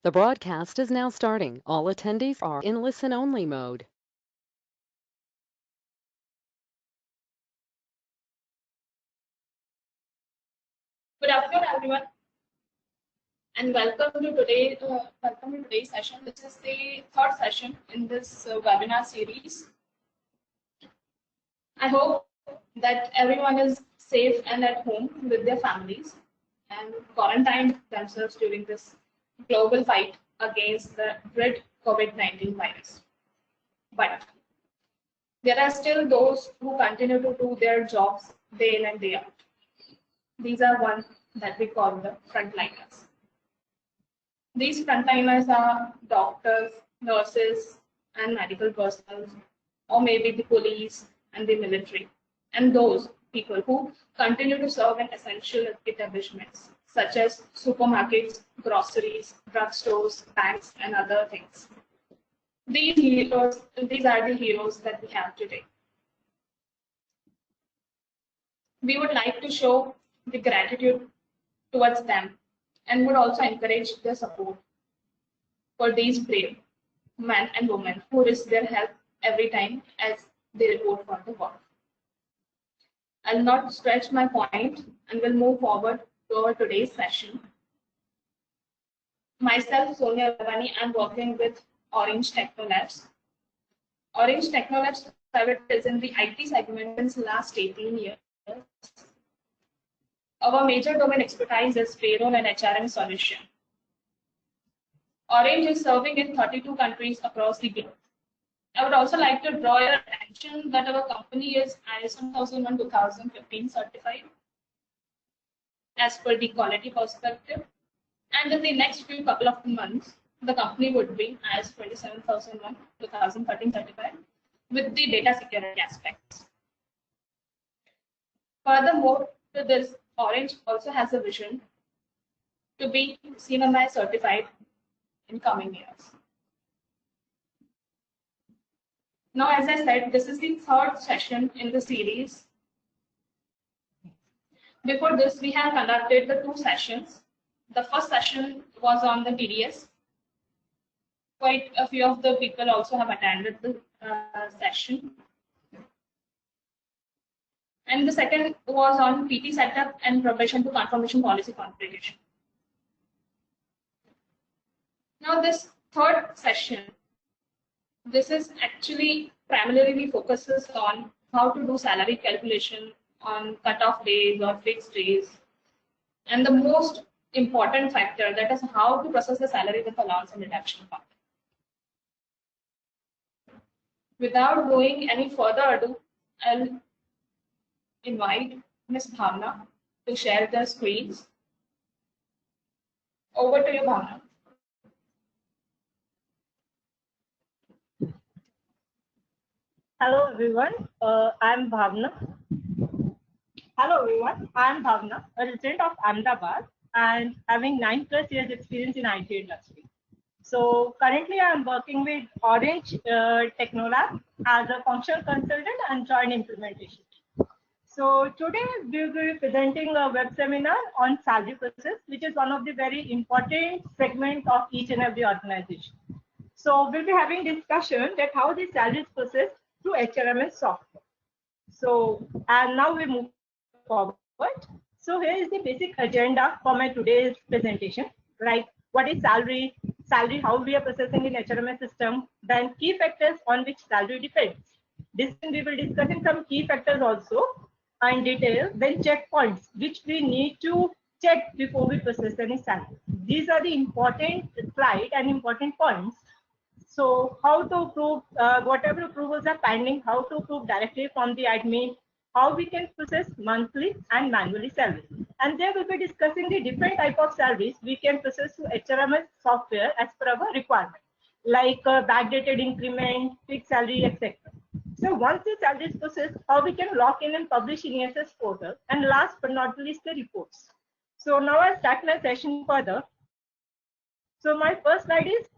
The broadcast is now starting. All attendees are in listen-only mode. Good afternoon, everyone, and welcome to today's session. This is the third session in this webinar series. I hope that everyone is safe and at home with their families and quarantined themselves during this global fight against the dread COVID-19 virus. But there are still those who continue to do their jobs day in and day out. These are one that we call the frontliners. These frontliners are doctors, nurses, and medical personnel, or maybe the police and the military, and those people who continue to serve in essential establishments such as supermarkets, groceries, drugstores, banks, and other things. These are the heroes that we have today. We would like to show the gratitude towards them and would also encourage their support for these brave men and women who risk their health every time as they report for the work. I'll not stretch my point and will move forward to our today's session. Myself, Sonia Ravani, I'm working with Orange Technolabs. Orange Technolabs Private is in the IT segment since last 18 years. Our major domain expertise is payroll and HRM solution. Orange is serving in 32 countries across the globe. I would also like to draw your attention that our company is ISO 2001-2015 certified as per the quality perspective. And in the next few couple of months, the company would be ISO 27001-2013 certified with the data security aspects. Furthermore, to this, Orange also has a vision to be CMMI certified in coming years. Now, as I said, this is the third session in the series. Before this, we have conducted the two sessions. The first session was on the TDS. Quite a few of the people also have attended the session. And the second was on PT setup and probation to confirmation policy configuration. Now, this third session, this is actually primarily focuses on how to do salary calculation on cutoff days or fixed days. And the most important factor, that is how to process the salary with allowance and deduction part. Without going any further ado, I'll invite Ms. Bhavna to share their screens. Over to you, Bhavna. Hello everyone, I'm Bhavna. Hello everyone, I'm Bhavna, a resident of Ahmedabad and having 9+ years experience in IT industry. So currently I'm working with Orange Technolab as a functional consultant and joint implementation. So today we will be presenting a web seminar on salary process, which is one of the very important segment of each and every organization. So we'll be having discussion that how the salary is processed through HRMS software. So, and now we move forward. So here is the basic agenda for my today's presentation, right? What is salary, how we are processing in HRMS system, then key factors on which salary depends. This we will discuss in some key factors also in detail, then checkpoints, which we need to check before we process any salary. These are the important slide and important points. So how to prove whatever approvals are pending, how to prove directly from the admin, how we can process monthly and manually salary. And there we'll be discussing the different type of salaries we can process through HRMS software as per our requirement, like backdated increment, fixed salary, etc. So once the salary is processed, how we can lock in and publish in ESS portal, and last but not least, the reports. So now I'll start my session further. So my first slide is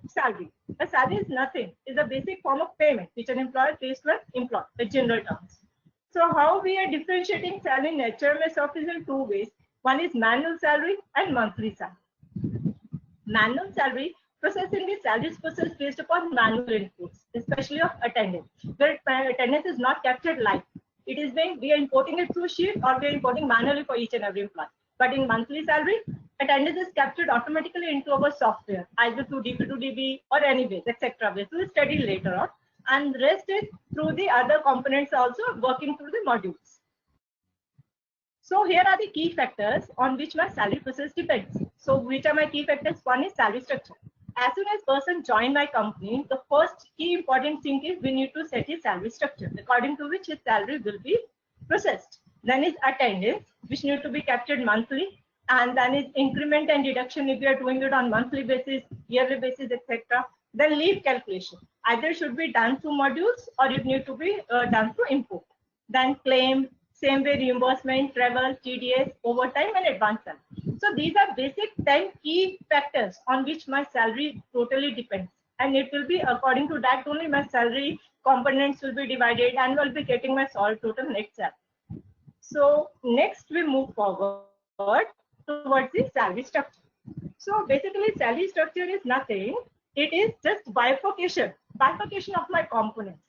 salary. A salary is nothing, is a basic form of payment which an employer pays to an employee, the general terms. So how we are differentiating salary in HRMS software is in two ways. One is manual salary and monthly salary. Manual salary processing is salaries processed based upon manual inputs, especially of attendance, where attendance is not captured live. It is being, we are importing it through sheet or we are importing manually for each and every employee. But in monthly salary, attendance is captured automatically into our software, either through DB2DB or any ways, etc. ways. We'll study later on. And the rest is through the other components also working through the modules. So here are the key factors on which my salary process depends. So which are my key factors? One is salary structure. As soon as person join my company, the first key important thing is we need to set his salary structure, according to which his salary will be processed. Then is attendance, which need to be captured monthly, and then is increment and deduction if we are doing it on monthly basis, yearly basis, etc. Then leave calculation, either should be done through modules or it need to be done through import. Then claim, same way reimbursement, travel, TDS, overtime, and advance salary. So these are basic 10 key factors on which my salary totally depends. And it will be according to that only my salary components will be divided and will be getting my total net salary. So next we move forward towards the salary structure. So basically salary structure is nothing. It is just bifurcation of my components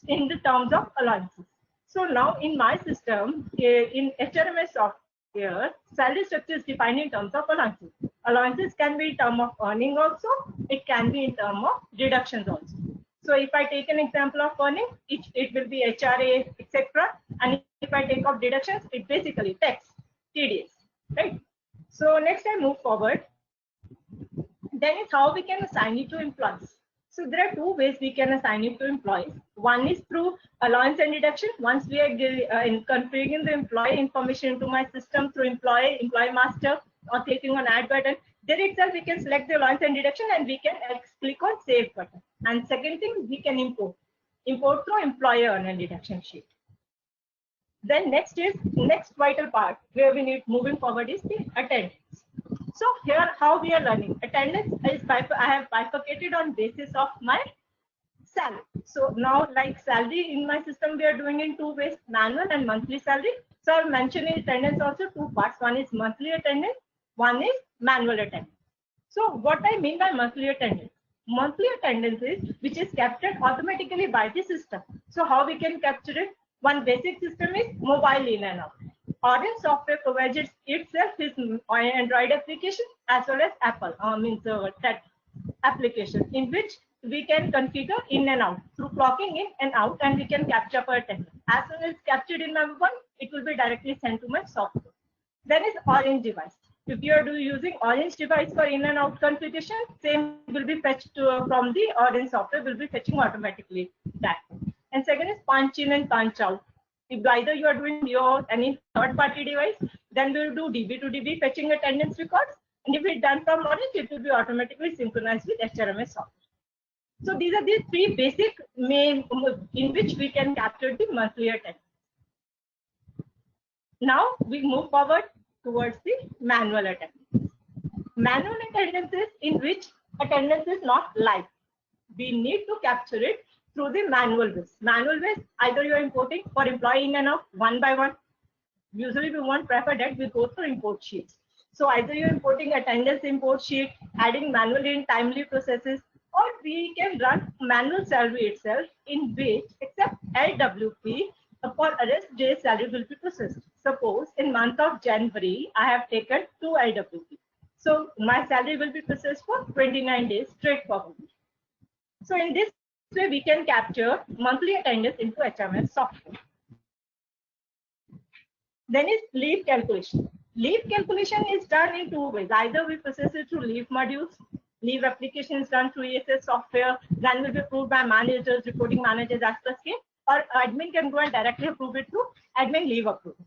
in the terms of allowances. So now in my system, in HRMS software, salary structure is defined in terms of allowances. Allowances can be in terms of earning also. It can be in terms of deductions also. So if I take an example of earning, it will be HRA, etc. And if I take off deductions, it basically tax, TDS, right? So next I move forward. Then is how we can assign it to employees. So there are two ways we can assign it to employees. One is through allowance and deduction. Once we are configuring the employee information into my system through employee master or clicking on add button, there itself we can select the allowance and deduction and we can click on save button. And second thing, we can import through employer earn and deduction sheet. Then next vital part where we need moving forward is the attendance. So here how we are learning. Attendance is I have bifurcated on basis of my salary. So now like salary in my system we are doing in two ways, manual and monthly salary. So I'll mention in attendance also two parts. One is monthly attendance, one is manual attendance. So what I mean by monthly attendance? Monthly attendance is which is captured automatically by the system. So how we can capture it? One basic system is mobile in and out. Orange software provides itself its Android application as well as Apple that application in which we can configure in and out through clocking in and out, and we can capture per attendance. As soon as it's captured in my one, it will be directly sent to my software. Then is Orange device. If you are using Orange device for in and out configuration, same will be fetched from the Orange software, will be fetching automatically that. And second is punch in and punch out. If either you are doing your any third-party device, then we will do DB2DB fetching attendance records. And if it's done from Orange, it will be automatically synchronized with HRMS software. So these are the three basic main in which we can capture the monthly attendance. Now we move forward towards the manual attendance. Manual attendance is in which attendance is not live. We need to capture it through the manual ways. Manual ways, either you are importing for employee in and out one by one. Usually we won't prefer that, we go through import sheets. So either you're importing attendance import sheet, adding manually in timely processes, or we can run manual salary itself in which except LWP for arrest day salary will be processed. Suppose in month of January, I have taken 2 LWP. So my salary will be processed for 29 days straightforward. So in this way, we can capture monthly attendance into HMS software. Then is leave calculation. Leave calculation is done in two ways. Either we process it through leave modules, leave application is done through ESS software, then will be approved by managers, reporting managers as per scheme, or admin can go and directly approve it through admin leave approval.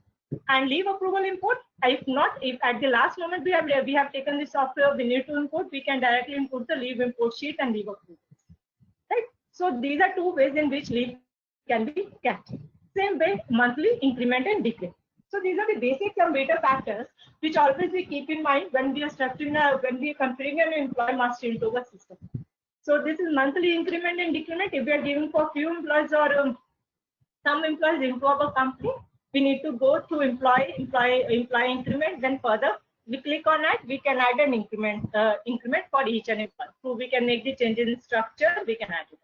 And leave approval import, if not, if at the last moment we have taken the software, we need to import, we can directly import the leave import sheet and leave approval. Right? So these are two ways in which leave can be captured. Same way, monthly increment and decrement. So these are the basic and beta factors which always we keep in mind when we are structuring when we are configuring an employee master into our system. So this is monthly increment and decrement. If we are giving for few employees or some employees into our company, we need to go through employee increment. Then further we click on add, we can add an increment for each and every one. So we can make the change in structure, we can add it.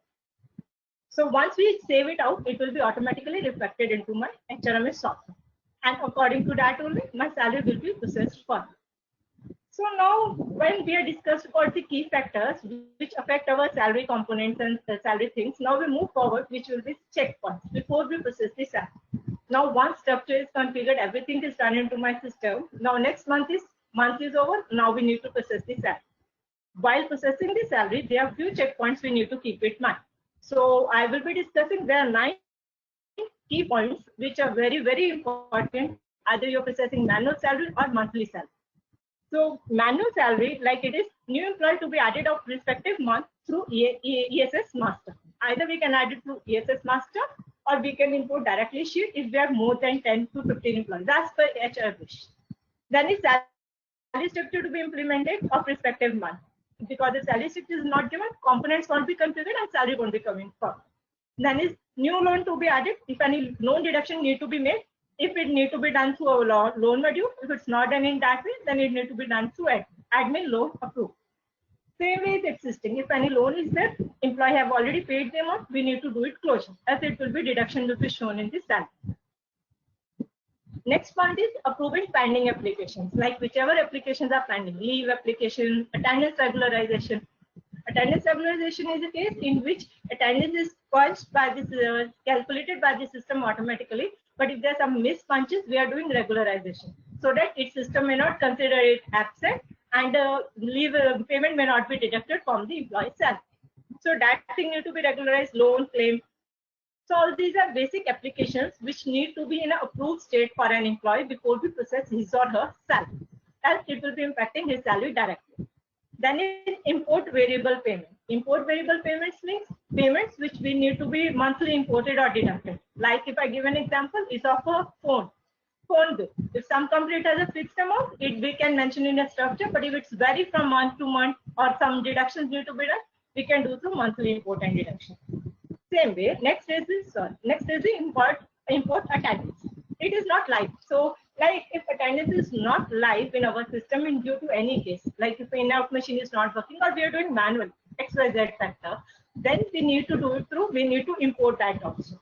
So once we save it out, it will be automatically reflected into my HRMS software. And according to that only, my salary will be processed further. So now when we have discussed about the key factors which affect our salary components and salary things, now we move forward, which will be checkpoints before we process the salary. Now once structure is configured, everything is done into my system. Now next month is over. Now we need to process the salary. While processing the salary, there are few checkpoints we need to keep in mind. So I will be discussing there are 9 key points which are very, very important. Either you're processing manual salary or monthly salary. So manual salary, like it is new employee to be added of respective month through ESS master. Either we can add it through ESS master or we can import directly sheet if we have more than 10 to 15 employees. That's per HR wish. Then is salary structure to be implemented of respective month. Because the salary structure is not given, components won't be configured and salary won't be coming from. Then is new loan to be added. If any loan deduction need to be made, if it need to be done through our loan module, if it's not done in that way, then it need to be done through admin loan approved. Same way is existing. If any loan is there, employee have already paid the amount, we need to do it closure, as it will be deduction will be shown in the salary. Next point is approving pending applications, like whichever applications are pending, leave application, attendance regularization. Attendance regularization is a case in which attendance is punched by this, calculated by the system automatically. But if there's some missed punches, we are doing regularization so that its system may not consider it absent and leave payment may not be deducted from the employee's salary. So that thing need to be regularized, loan claim. So all these are basic applications which need to be in an approved state for an employee before we process his or her salary, as it will be impacting his salary directly. Then is import variable payment. Import variable payments means payments which we need to be monthly imported or deducted. Like if I give an example, is of a phone bill. If some company has a fixed amount, we can mention in a structure, but if it's vary from month to month or some deductions need to be done, we can do through monthly import and deduction. Same way, next is the import attendance. It is not live. So like if attendance is not live in our system in due to any case, like if in-out machine is not working or we are doing manual XYZ factor, then we need to do it through, we need to import that also.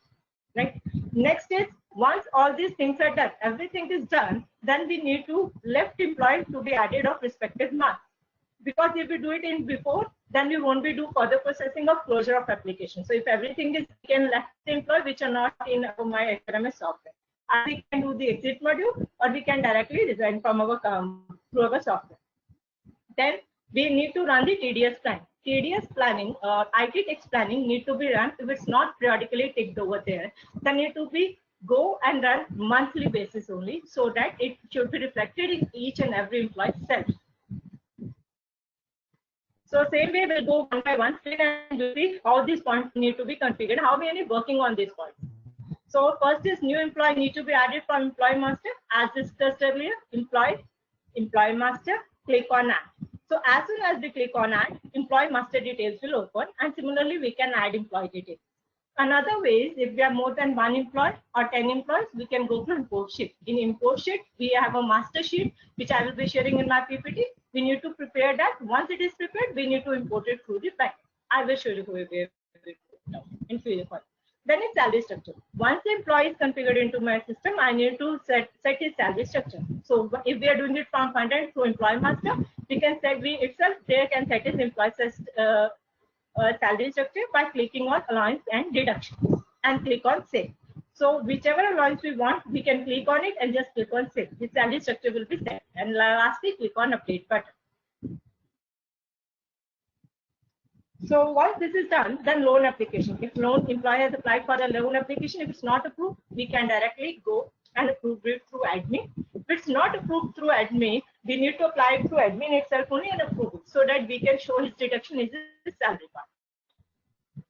Right. Next is once all these things are done, everything is done, then we need to left employee to be added of respective month. Because if we do it in before, then we won't be do further processing of closure of application. So if everything is can left employee which are not in my HRMS software, we can do the exit module or we can directly resign from our through our software. Then we need to run the TDS plan. TDS planning or IT text planning need to be run. If it's not periodically ticked over there, then need to be go and run monthly basis only, so that it should be reflected in each and every employee's salary. So same way we'll go one by one and see how these points need to be configured, how we are working on these points. So first is new employee need to be added from employee master. As discussed earlier, employee master, click on add. So as soon as we click on add, employee master details will open, and similarly we can add employee details. Another way is if we have more than 1 employee or 10 employees, we can go through import sheet. In import sheet, we have a master sheet, which I will be sharing in my PPT. We need to prepare that. Once it is prepared, we need to import it through the backend. I will show you in few points. Then it's salary structure. Once the employee is configured into my system, I need to set his salary structure. So if we are doing it from front end through employee master, we can set there can set his employee salary structure by clicking on allowance and deduction and click on save. So whichever allowance we want, we can click on it and just click on save. The salary structure will be set. And lastly, click on update button. So once this is done, then loan application. If loan employee has applied for a loan application, if it's not approved, we can directly go and approve it through admin. If it's not approved through admin, we need to apply it through admin itself only and approve it so that we can show his deduction is his salary part.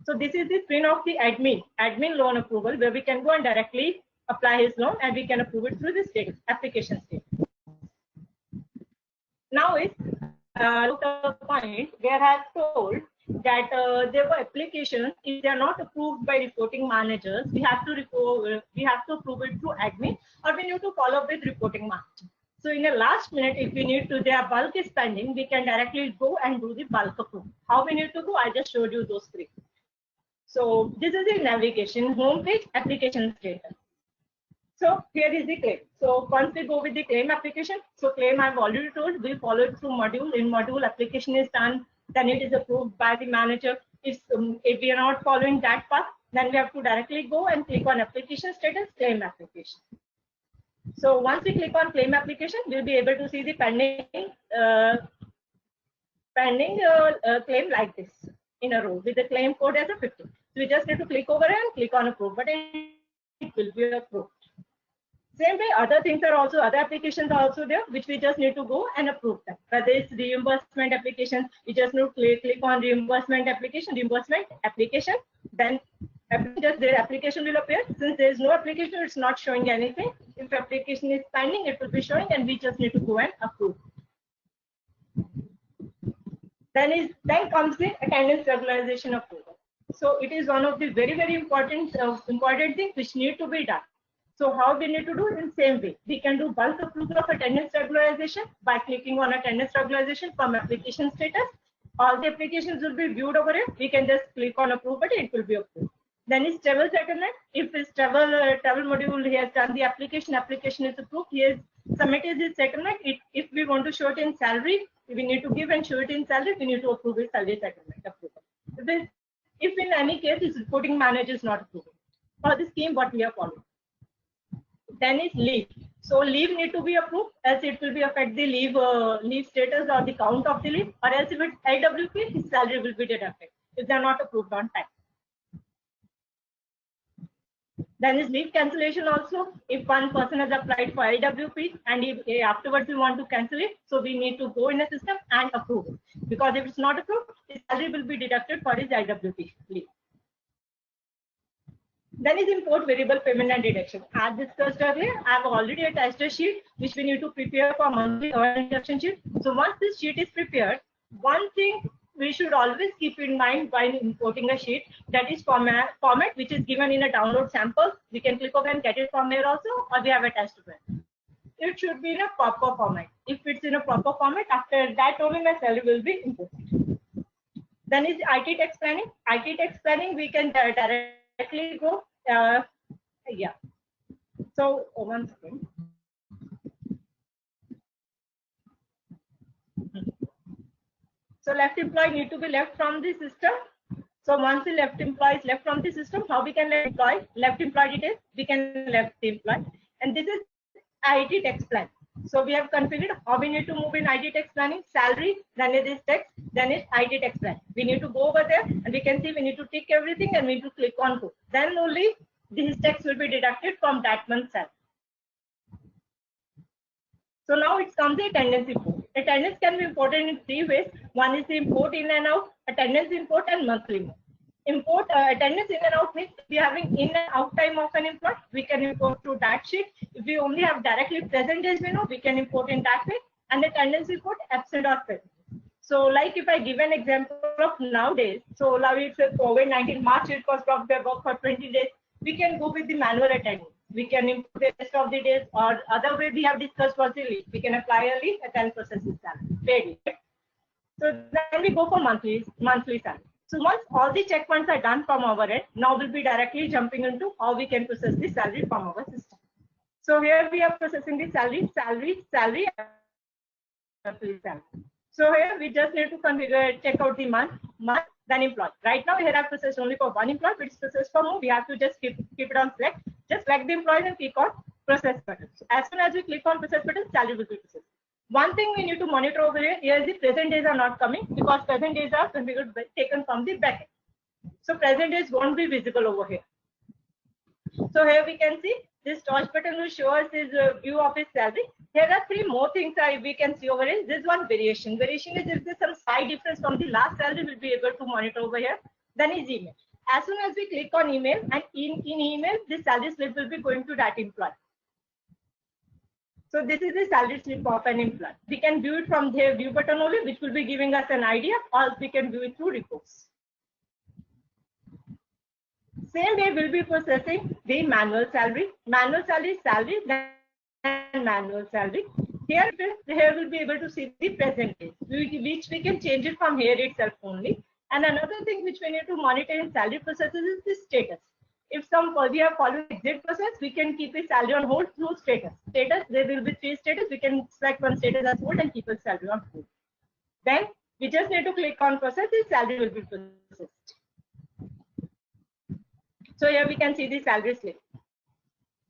So this is the screen of the admin loan approval, where we can go and directly apply his loan and we can approve it through this application stage. Now is the point where I have told that there were applications, if they are not approved by reporting managers, we have to approve it through admin, or we need to follow with reporting manager. So in a last minute, if we need to, their bulk is pending, we can directly go and do the bulk approve. How we need to go? I just showed you those three. So this is the navigation, home page, application status. So here is the claim. So once we go with the claim application, so claim I've already told, we follow it through module. In module, application is done, then it is approved by the manager. If we are not following that path, then we have to directly go and click on application status, claim application. So once we click on claim application, we'll be able to see the claim like this in a row with the claim code as a 50. So we just need to click over and click on approve, but it will be approved. Same way, other things are also, other applications are also there, which we just need to go and approve them. Whether it's reimbursement application, we just need to click on reimbursement application, then just their application will appear. Since there is no application, it's not showing anything. If application is pending, it will be showing, and we just need to go and approve. Then comes the attendance regularization approval. So it is one of the very, very important things which need to be done. So how we need to do in same way. We can do bulk approval of attendance regularization by clicking on attendance regularization from application status. All the applications will be viewed over here. We can just click on approve button, it will be approved. Then is travel settlement. If his travel module, he has done the application is approved, he has submitted his settlement. If we want to show it in salary, we need to give and show it in salary, we need to approve his salary settlement approval. If in any case his reporting manager is not approving for the scheme what we are following. Then is leave. So leave need to be approved, as it will be affect the leave status or the count of the leave, or else if it's IWP, his salary will be deducted if they are not approved on time. Then is leave cancellation also. If one person has applied for IWP and if afterwards we want to cancel it, so we need to go in a system and approve it. Because if it's not approved, his salary will be deducted for his IWP leave. Then is import variable payment and deduction. As discussed earlier, I have already attached a sheet which we need to prepare for monthly earn deduction sheet. So once this sheet is prepared, one thing we should always keep in mind while importing a sheet, that is format which is given in a download sample. We can click over and get it from here also, or we have attached to it. It should be in a proper format. If it's in a proper format, after that only my salary will be imported. Then is IT tax planning. IT tax planning we can directly go. Yeah. So one second. So left employee need to be left from the system. So once the left employee is left from the system, how we can left employee details? We can left the employee, and this is IT tax plan. So we have configured how we need to move in IT tax planning. Salary, then it is tax, then it's IT tax plan. We need to go over there, and we can see we need to tick everything, and we need to click on go. Then only this tax will be deducted from that month's salary. So now it comes the attendance import. Attendance can be imported in three ways. One is the import in and out, attendance import, and monthly import. Attendance in and out means if we are having in and out time of an employee, we can import through that sheet. If we only have directly present days, we can import in that way. And attendance import absent or present. So like if I give an example of nowadays, so now it's COVID-19 March, it was probably work for 20 days. We can go with the manual attendance. We can import the rest of the days, or other way we have discussed was the leave. We can apply a leave and then process his salary, paid leave. So then we go for monthly salary. So once all the checkpoints are done from our end, now we'll be directly jumping into how we can process the salary from our system. So here we are processing the salary. So here we just need to configure, check out the month, then employee. Right now here I've processed only for one employee, but it's processed for more. We have to just keep it on select. Just select the employees and click on process button. So as soon as we click on process button, salary will be processed. One thing we need to monitor over here is the present days are not coming, because present days are configured taken from the backend. So present days won't be visible over here. So here we can see this touch button will show us his view of his salary. Here are three more things we can see over here. This one variation. Variation is if there's some slight difference from the last salary, we'll be able to monitor over here. Then is email. As soon as we click on email, and in email, this salary slip will be going to that employee. So this is the salary slip of an employee. We can view it from their view button only, which will be giving us an idea, or we can view it through reports. Same way we'll be processing the manual salary. Manual salary, then manual salary. Here we'll be able to see the present days, which we can change it from here itself only. And another thing which we need to monitor in salary processes is the status. If we are following exit process, we can keep a salary on hold through status. There will be 3 status. We can select one status as hold and keep a salary on hold. Then we just need to click on process. The salary will be processed. So here we can see the salary slip.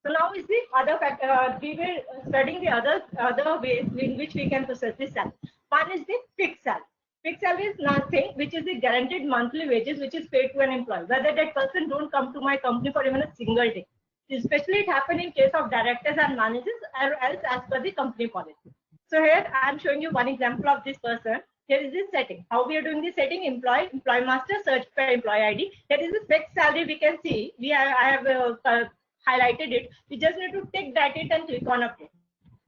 So now is the other factor. We were studying the other ways in which we can process the salary. One is the fixed salary. Fixed salary is nothing which is the guaranteed monthly wages which is paid to an employee, whether that person don't come to my company for even a single day. Especially it happen in case of directors and managers, or else as per the company policy. So here I am showing you one example of this person. Here is this setting. How we are doing the setting: employee master, search for employee ID. Here is the fixed salary. We can see I have highlighted it. We just need to tick that it and click on update.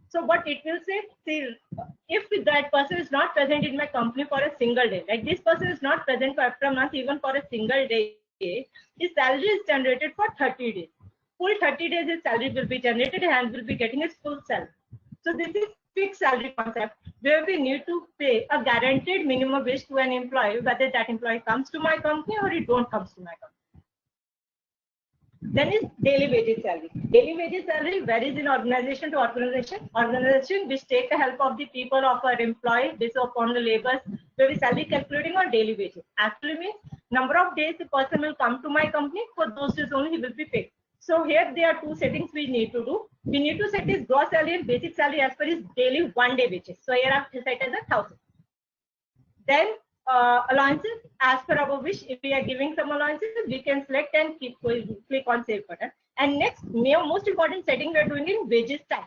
So what it will say, see, if that person is not present in my company for a single day, like this person is not present for after a month even for a single day, his salary is generated for 30 days. Full 30 days his salary will be generated and will be getting his full salary. So this is fixed salary concept where we need to pay a guaranteed minimum wage to an employee, whether that employee comes to my company or it don't comes to my company. Then is daily wages salary. Daily wages salary varies in organization to organization. Organization which take the help of the people of our employee based upon the labors, where we salary calculating on daily wages. Actually means number of days the person will come to my company, for those days only he will be paid. So here there are 2 settings we need to do. We need to set his gross salary and basic salary as per his daily 1-day wages. So here I have set as 1,000. Then allowances, as per our wish, if we are giving some allowances, we can select and click on save button. And next, most important setting we are doing in wages type.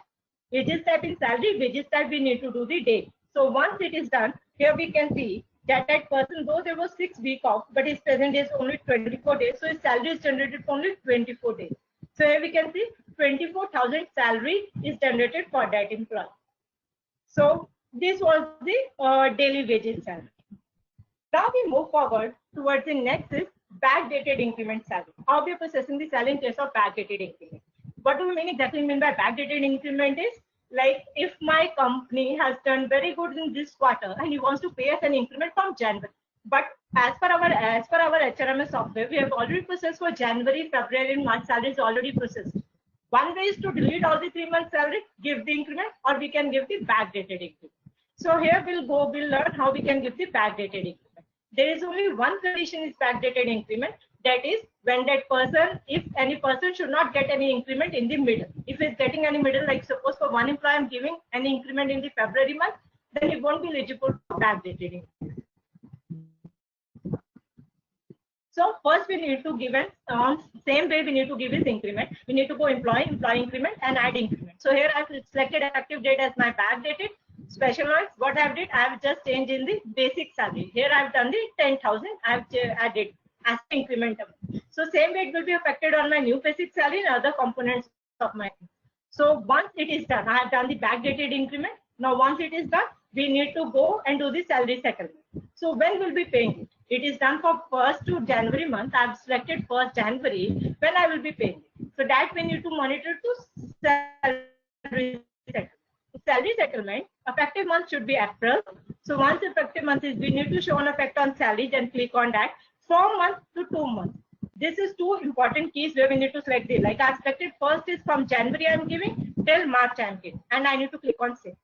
Wages type in salary, wages type we need to do the day. So once it is done, here we can see that person, though there was 6 weeks off, but his present is only 24 days. So his salary is generated for only 24 days. So here we can see 24,000 salary is generated for that employee. So this was the daily wages salary. Now we move forward towards the next is backdated increment salary. How we are processing the salary in case of backdated increment. What do we exactly mean by backdated increment is, like if my company has done very good in this quarter and he wants to pay us an increment from January. But as per our HRMS software, we have already processed for January, February, and March salary is already processed. One way is to delete all the 3 months salary, give the increment, or we can give the backdated increment. So here we'll learn how we can give the backdated increment. There is only one condition is backdated increment. That is when that person, if any person should not get any increment in the middle. If he's getting any middle, like suppose for one employee I'm giving any increment in the February month, then he won't be eligible for backdated increment. So first we need to give an same way we need to give his increment. We need to go employee increment and add increment. So here I've selected effective date as my backdated. Special notes, what I've did, I've just changed in the basic salary. Here I've done the 10,000, I've added as increment. So same way it will be affected on my new basic salary and other components of my. So once it is done, I have done the backdated increment. Now once it is done, we need to go and do the salary settlement. So when will be paying it? It is done for 1st to January month. I've selected 1st January when I will be paying it. So that we need to monitor to salary settlement. Salary settlement, effective month should be April. So once effective month is, we need to show an effect on salary, then click on that. From month to 2 months. This is 2 important keys where we need to select it. Like I selected first is from January I'm giving till March I'm giving, and I need to click on save.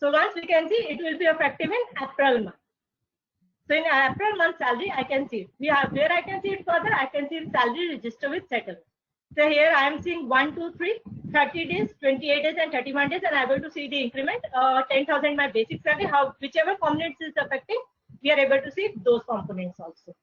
So once we can see it will be effective in April month. So in April month salary I can see it. Where I can see it further, I can see salary register with settlement. So here I am seeing 1, 2, 3, 30 days, 28 days, and 31 days, and I'm able to see the increment. 10,000 my basic salary. Whichever components is affecting, we are able to see those components also.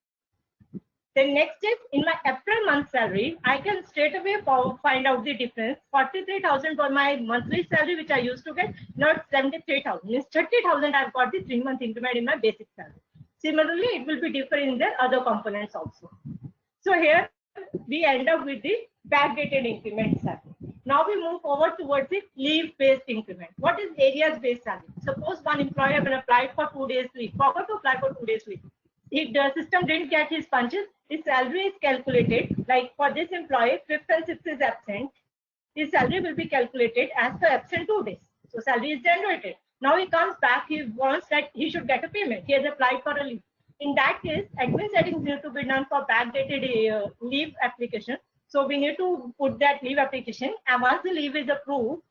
Then next is in my April month salary, I can straight away find out the difference. 43,000 for my monthly salary, which I used to get. Now it's 73,000. Means 30,000 I've got the 3-month increment in my basic salary. Similarly, it will be different in the other components also. So here we end up with the backdated increment salary. Now we move forward towards the leave-based increment. What is areas-based salary? Suppose one employee has applied for 2 days leave, forgot to apply for 2 days leave. If the system didn't get his punches, his salary is calculated. Like for this employee, 5th and 6th is absent. His salary will be calculated as per absent 2 days. So salary is generated. Now he comes back, he wants that he should get a payment. He has applied for a leave. In that case, admin settings need to be done for backdated leave application. So we need to put that leave application, and once the leave is approved,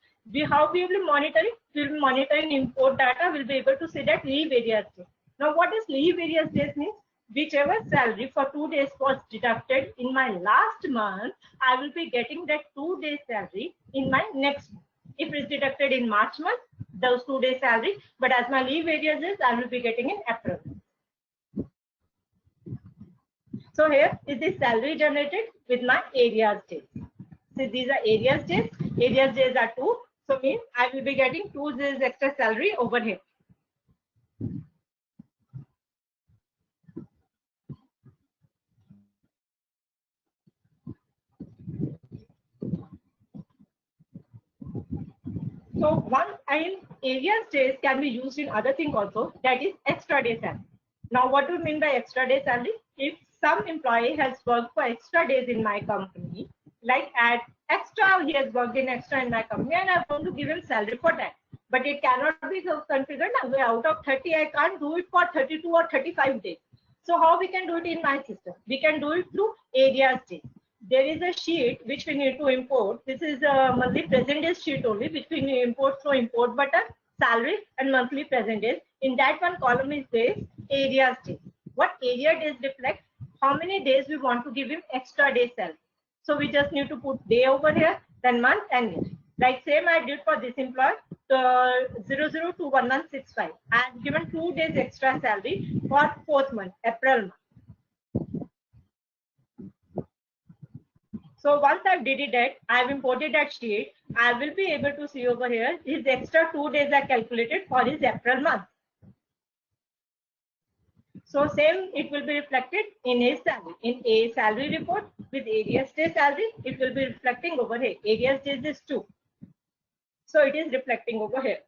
how we will be monitoring? We will be monitoring import data. We'll be able to see that leave areas. Now, what is leave areas days means? Whichever salary for 2 days was deducted in my last month, I will be getting that 2 days salary in my next month. If it's deducted in March month, those 2 days salary, but as my leave areas is, I will be getting in April. So here is the salary generated with my areas days. So these are areas days. Areas days are 2. So means I will be getting 2 days extra salary over here. So one and areas days can be used in other thing also, that is extra day salary. Now what do you mean by extra day salary? If some employee has worked for extra days in my company, like at extra, he has worked in extra in my company and I want to give him salary for that. But it cannot be configured out of 30, I can't do it for 32 or 35 days. So how we can do it in my system? We can do it through areas days. There is a sheet which we need to import. This is a monthly present days sheet only, which we need to import through import button, salary and monthly present days. In that one column is there areas days. What area days reflect? How many days we want to give him extra day salary. So we just need to put day over here, then month and year. Like same I did for this employee, 00211165. I have given 2 days extra salary for 4th month, April month. So once I've did it, I've imported that sheet. I will be able to see over here his extra 2 days are calculated for his April month. So same, it will be reflected in his salary. In a salary report with areas day salary, it will be reflecting over here. Areas days is 2. So it is reflecting over here.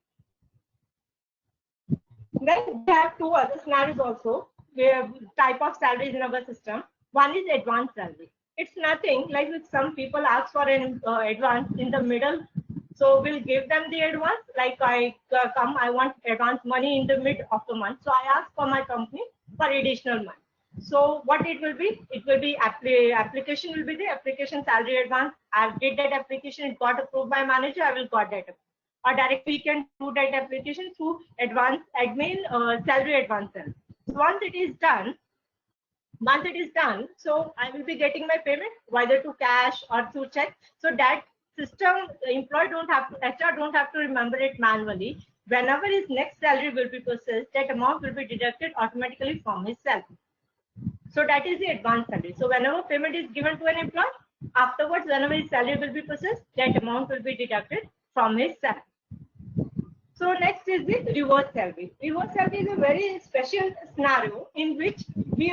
Then we have 2 other scenarios also. We have type of salaries in our system. One is advance salary. It's nothing like if some people ask for an advance in the middle. So we'll give them the advance. Like I want advance money in the mid of the month. So I ask for my company for additional money. So what it will be? It will be application will be the application salary advance. I did that application. It got approved by manager. I will got that. Or directly we can do that application through advance admin salary advance. So once it is done, so I will be getting my payment whether to cash or through check. So that system employee don't have to, HR don't have to remember it manually. Whenever his next salary will be processed, that amount will be deducted automatically from his salary. So that is the advance salary. So whenever payment is given to an employee, afterwards whenever his salary will be processed, that amount will be deducted from his salary. So next is the reverse salary. Reverse salary is a very special scenario in which the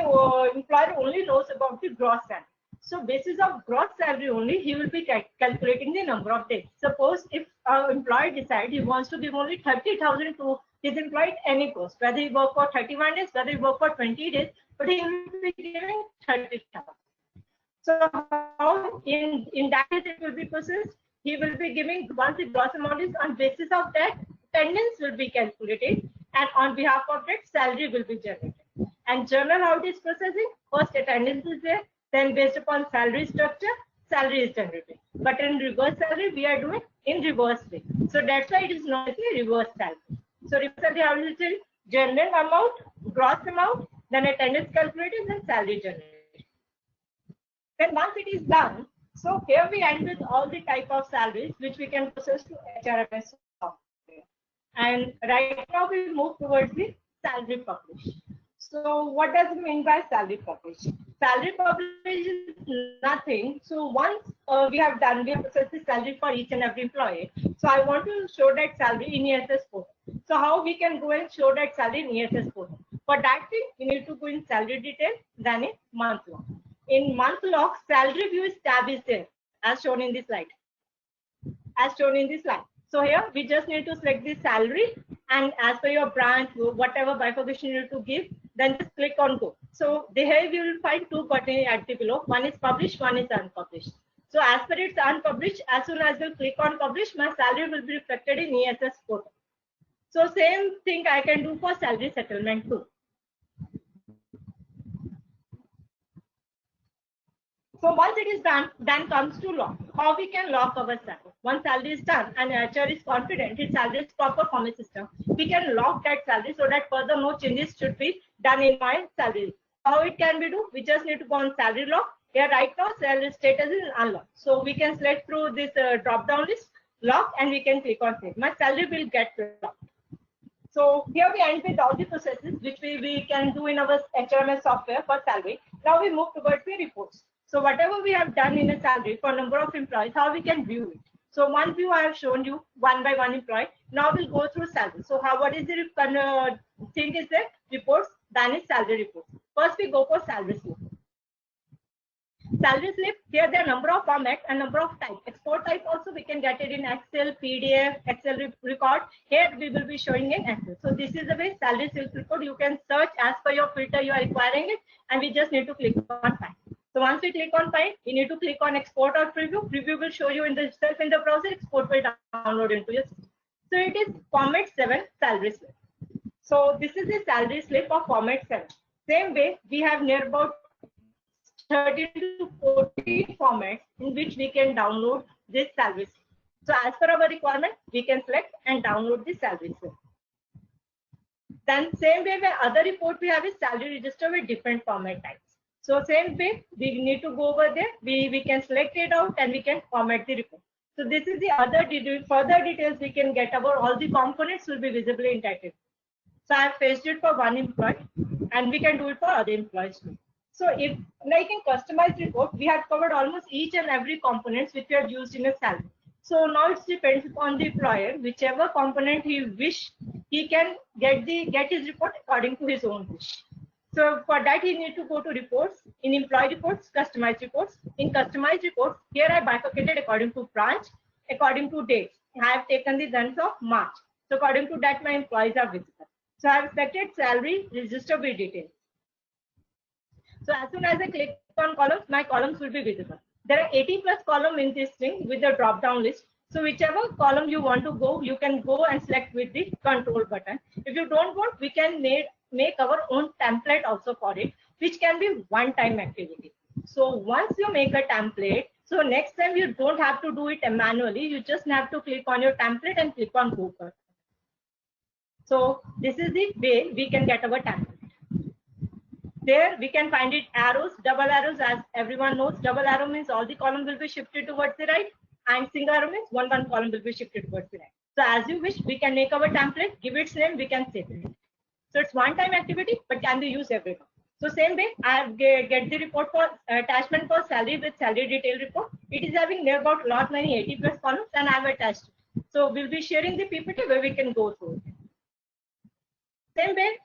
employer only knows about the gross salary. So basis of gross salary only, he will be calculating the number of days. Suppose if our employer decides he wants to give only 30,000 to his employee at any cost, whether he work for 31 days, whether he work for 20 days, but he will be giving 30,000. So how in that case it will be processed? He will be giving, once the gross amount is on basis of that, attendance will be calculated, and on behalf of that, salary will be generated. And journal how it is processing? First attendance is there, then based upon salary structure, salary is generated. But in reverse salary, we are doing in reverse way. So that's why it is known as a reverse salary. So reverse salary, how is it? General amount, gross amount, then attendance calculated, then salary generated. Then once it is done, so here we end with all the type of salaries which we can process to HRMS software. And right now we move towards the salary publish. So what does it mean by salary publish? Salary publish is nothing. So once we have processed the salary for each and every employee. So I want to show that salary in ESS portal. So how we can go and show that salary in ESS portal? For that thing, we need to go in salary detail, then in month log. In month log, salary view tab is there, as shown in this slide. So here we just need to select the salary, and as per your branch, whatever bifurcation you need to give, then just click on go. So here you will find 2 buttons at the below. One is published, one is unpublished. So as per it's unpublished, as soon as we click on publish, my salary will be reflected in ESS portal. So same thing I can do for salary settlement too. So once it is done, then comes to lock. How we can lock our salary? Once salary is done and HR is confident his salary is proper from a system, we can lock that salary so that further no changes should be done in my salary. How it can be do? We just need to go on salary lock. Here right now salary status is unlocked. So we can select through this drop down list, lock, and we can click on save. My salary will get locked. So here we end with all the processes which we can do in our HRMS software for salary. Now we move towards the reports. So whatever we have done in a salary for number of employees, how we can view it. So one view I have shown you one by one employee. Now we'll go through salary. So what is the thing is that reports, then is salary reports. First we go for salary slip. Salary slip, here there are number of formats and number of types. Export type also we can get it in Excel, PDF, Excel record. Here we will be showing in Excel. So this is the way salary slip report. You can search as per your filter you are requiring it, and we just need to click on find. So once we click on find, we need to click on export or preview. Preview will show you in the itself in the browser. Export will download into your system. So it is format 7 salary slip. So this is the salary slip of format 7. Same way we have near about 30 to 40 formats in which we can download this salary slip. So as per our requirement, we can select and download the salary slip. Then same way where other report we have is salary register with different format types. So same way we need to go over there. We can select it out and we can format the report. So this is the other further details we can get about all the components will be visibly in that. So I have faced it for one employee and we can do it for other employees too. So if like in customized report, we have covered almost each and every components which are used in a salary. So now it depends upon the employer, whichever component he wish, he can get his report according to his own wish. So for that, he need to go to reports, in employee reports, customized reports. In customized reports, here I bifurcated according to branch, according to dates. I have taken the month of March. So according to that, my employees are visible. So I have selected salary, register with details. So as soon as I click on columns, my columns will be visible. There are 80 plus columns in this thing with the drop down list. So whichever column you want to go, you can go and select with the control button. If you don't want, we can make our own template also for it, which can be one-time activity. So once you make a template, so next time you don't have to do it manually. You just have to click on your template and click on go. So this is the way we can get our template. There we can find it arrows, double arrows, as everyone knows. Double arrow means all the columns will be shifted towards the right, and single arrow means one column will be shifted towards the right. So as you wish, we can make our template, give its name, we can save it. So it's one-time activity, but can be used everywhere. So same way, I get the report for attachment for salary with salary detail report. It is having near about lot many 80 plus columns, and I have attached it. So we'll be sharing the PPT where we can go through it. Same way,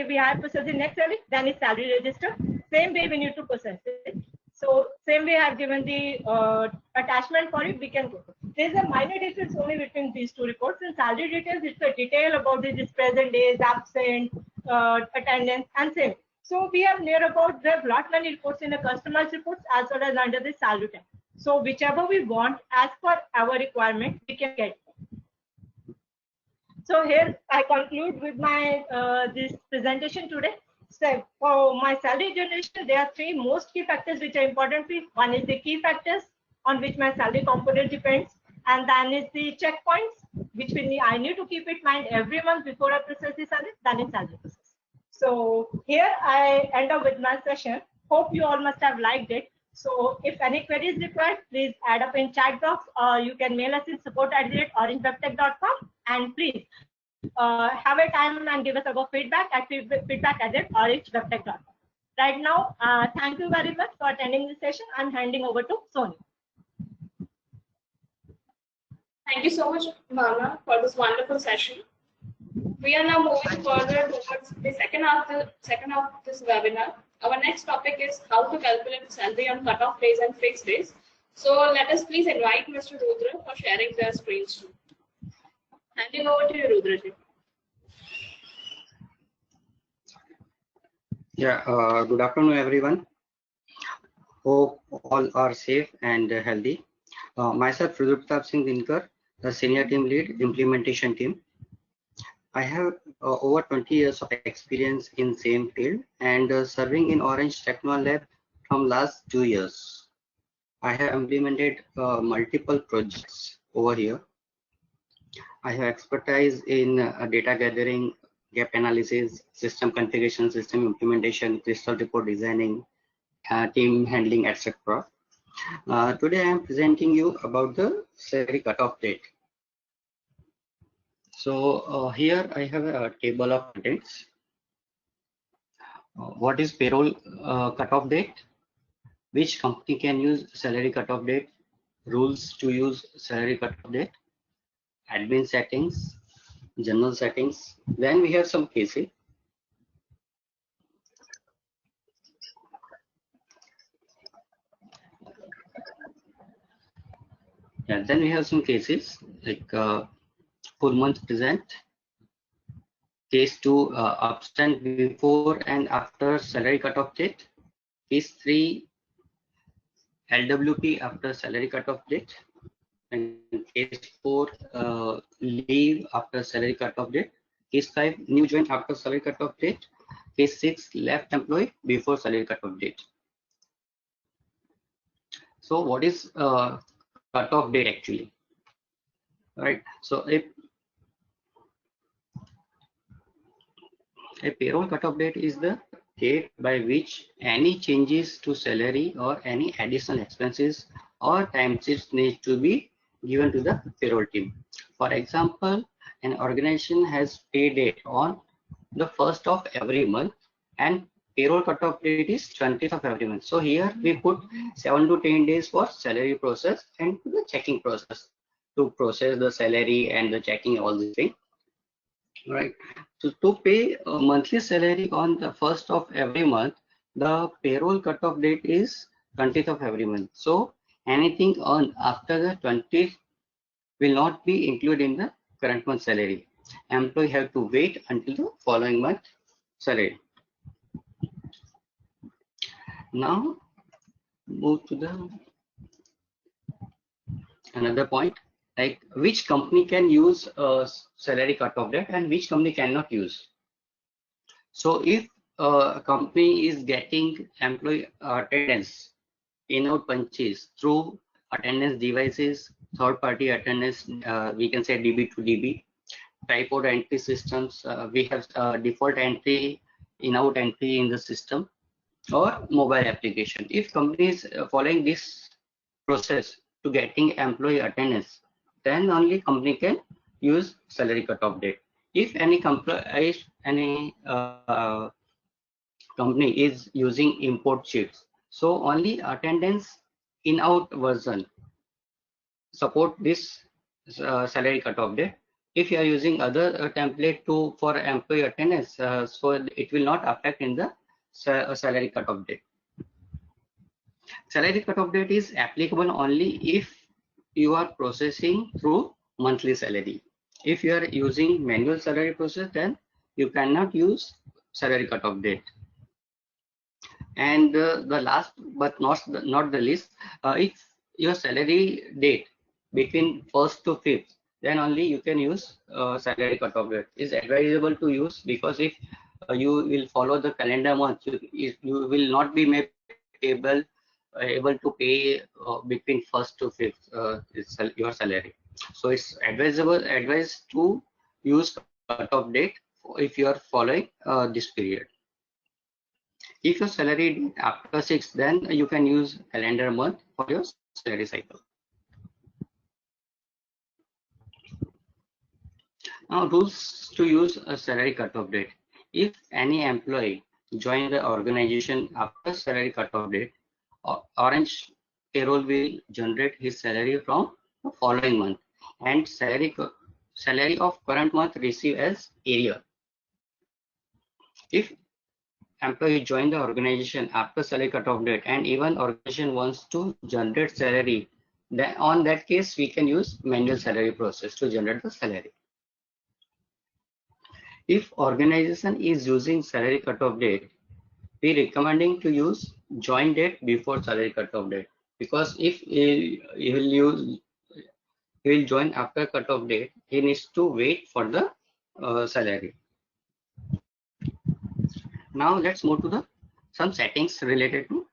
we have processed the next salary, then is salary register. Same way we need to process it. So same way I have given the attachment for it, we can go. There's a minor difference only between these two reports. In salary details, it's a detail about this present days, absent, attendance, and same. So we have lot many reports in the customized reports as well as under the salary tab. So whichever we want as per our requirement, we can get. So here I conclude with my this presentation today. So for my salary generation, there are three most key factors which are important. One is the key factors on which my salary component depends, and then is the checkpoints which I need to keep in mind every month before I process the salary. Then is salary process. So here I end up with my session. Hope you all must have liked it. So if any queries required, please add up in chat box, or you can mail us in support@orangewebtech.com, and please have a time and give us our feedback at feedback@orangewebtech.com. Right now, thank you very much for attending this session. I'm handing over to Sonia. Thank you so much, Bhavna, for this wonderful session. We are now moving further towards the second half of this webinar. Our next topic is how to calculate salary on cutoff days and fixed days. So let us please invite Mr. Rudra for sharing their screens too. Handing over to you, Rudraji. Yeah, good afternoon, everyone. Hope all are safe and healthy. Myself, Ruduptab Singh Dinkar, the Senior Team Lead, Implementation Team. I have over 20 years of experience in same field and serving in Orange Techno Lab from last 2 years. I have implemented multiple projects over here. I have expertise in data gathering, gap analysis, system configuration, system implementation, crystal report designing, team handling, etc. Today I am presenting you about the salary cutoff date. So here I have a table of contents. What is payroll cutoff date? Which company can use salary cutoff date? Rules to use salary cutoff date? Admin settings, general settings. Then we have some cases. Yeah, then we have some cases like full month present, case 2 absent before and after salary cutoff date, case 3 LWP after salary cutoff date, and case 4 leave after salary cutoff date, case 5 new join after salary cutoff date, case 6 left employee before salary cutoff date. So what is cutoff date actually? Right. So a payroll cutoff date is the date by which any changes to salary or any additional expenses or timesheets need to be given to the payroll team. For example, an organization has pay date on the first of every month and payroll cutoff date is 20th of every month. So here we put 7 to 10 days for salary process and the checking process to process the salary and the checking all these things. Right. So to pay a monthly salary on the first of every month, the payroll cutoff date is 20th of every month. So anything earned after the 20th will not be included in the current month salary. Employee have to wait until the following month salary. Now move to the another point, like which company can use a salary cutoff date and which company cannot use. So if a company is getting employee attendance in-out punches through attendance devices, third-party attendance, we can say DB to DB, typed entry systems, we have default entry, in-out entry in the system, or mobile application. If companies following this process to getting employee attendance, then only company can use salary cutoff date. If any company is using import sheets, so only attendance in-out version support this salary cutoff date. If you are using other template to for employee attendance, so it will not affect in the salary cutoff date. Salary cutoff date is applicable only if you are processing through monthly salary. If you are using manual salary process, then you cannot use salary cutoff date. And the last but not the least, if your salary date between 1st to 5th, then only you can use salary cutoff date. Is advisable to use, because if you will follow the calendar month, you will not be able to pay between 1st to 5th your salary. So it's advised to use cutoff date if you are following this period. If your salary date after 6, then you can use calendar month for your salary cycle. Now, rules to use a salary cutoff date. If any employee join the organization after salary cutoff date, Orange payroll will generate his salary from the following month, and salary of current month receive as area. If employee join the organization after salary cutoff date and even organization wants to generate salary, then on that case we can use manual salary process to generate the salary. If organization is using salary cutoff date, we recommending to use join date before salary cutoff date, because if he will join after cutoff date, he needs to wait for the salary. Now let's move to the some settings related to